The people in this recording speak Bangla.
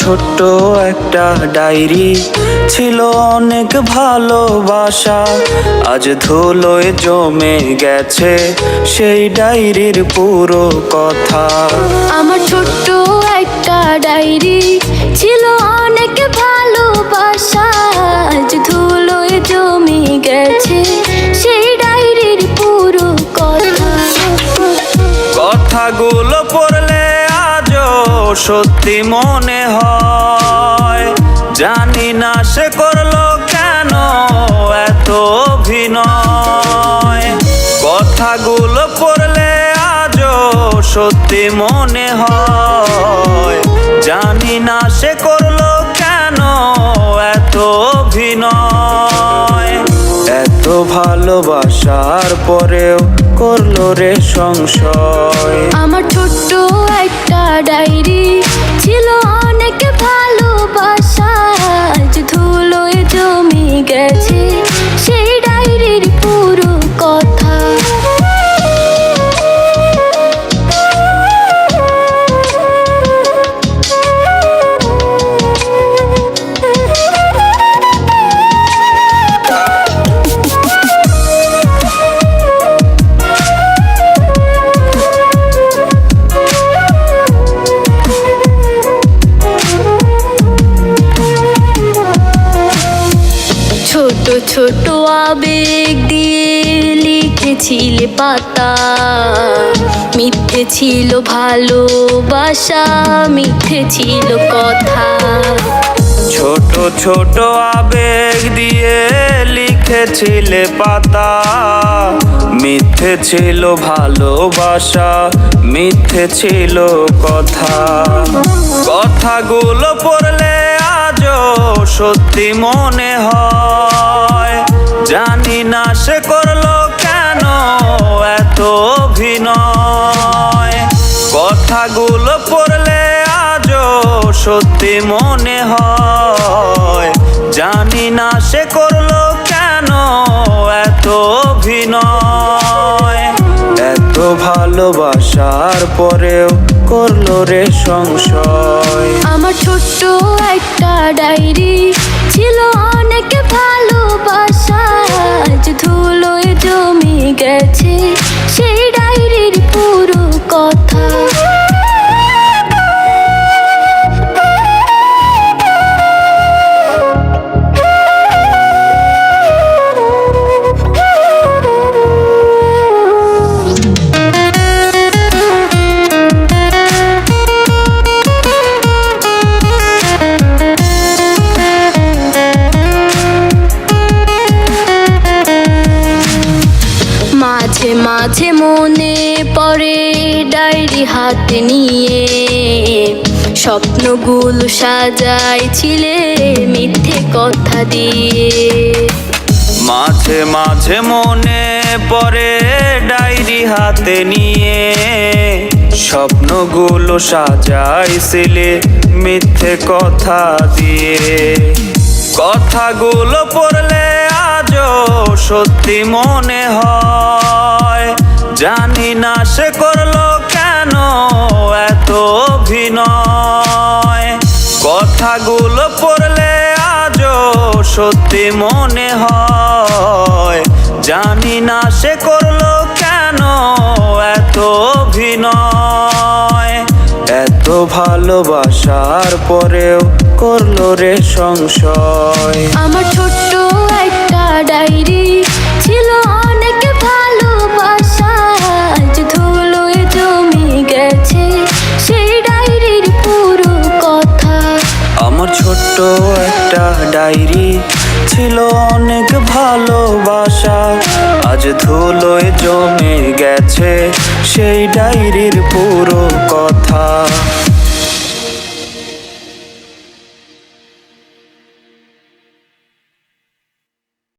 ছোট্ট একটা ডায়েরি ছিল অনেক ভালোবাসা, আজ ধুলোয় জমে গেছে সেই ডায়েরির পুরো কথা। আমার ছোট্ট একটা ডায়েরি ছিল অনেক ভালোবাসা, আজ ধুলোয় জমে গেছে সেই ডায়েরির পুরো কথা। কথাগুলো পড়লে আজও সত্যি মনে হয়, জানি না সে করলো কেন এত অভিনয়। কথাগুলো পড়লে আজও সত্যি মনে হয়, জানি না সে করলো কেন এত অভিনয়। এত ভালোবাসার পরেও করলো রে সংশয়। আমার ছোট্ট একটা ডায়েরি ছিল অনেক ভালোবাসা, আজ ধুলোয় জমে গেছে সেই ডায়েরির পুরো কথা। ছোট ছোট আবেগ দিয়ে লিখেছিলে পাতা, মিথ্যে ছিল ভালোবাসা, মিথ্যে ছিল কথা। ছোট ছোট আবেগ দিয়ে লিখেছিলে পাতা, মিথ্যে ছিল ভালোবাসা, মিথ্যে ছিল কথা। কথাগুলো পড়লে আজও সত্যি মনে হয়, জানি না সে করলো কেন এত অভিনয়। কথাগুলো পড়লে আজও সত্যি মনে হয়, জানি না সে করলো কেন এত অভিনয়। এত ভালোবাসার পরেও করলো রে সংশয়। আমার ছোট্ট একটা ডায়েরি ছিল অনেক ভালোবাসা, আজ ধুলোয় জমে গেছে সেই ডায়েরির পুরো কথা। মাঝে মাঝে মনে পড়ে ডায়েরি হাতে নিয়ে, স্বপ্নগুলো সাজাইছিলে মিথ্যে কথা দিয়ে। মাঝে মাঝে মনে পড়ে ডায়েরি হাতে নিয়ে, স্বপ্নগুলো সাজাইছিলে মিথ্যে কথা দিয়ে। কথাগুলো পড়লে আজও সত্যি মনে হয়, জানি না সে করলো কেন এত অভিনয়। কথাগুলো পড়লে আজও সত্যি মনে হয়, জানি না সে করলো কেন এত অভিনয়। এত ভালোবাসার পরেও করলো রে সংশয়। আমার ছোট্ট একটা ডায়েরি ছিল অনেক ভালোবাসা, আজ ধুলোয় জমে গেছে সেই ডায়েরির পুরো কথা। আমার ছোট্ট একটা ডায়েরি ছিল অনেক ভালোবাসা, আজ ধুলোয় জমে গেছে সেই ডায়েরির পুরো কথা।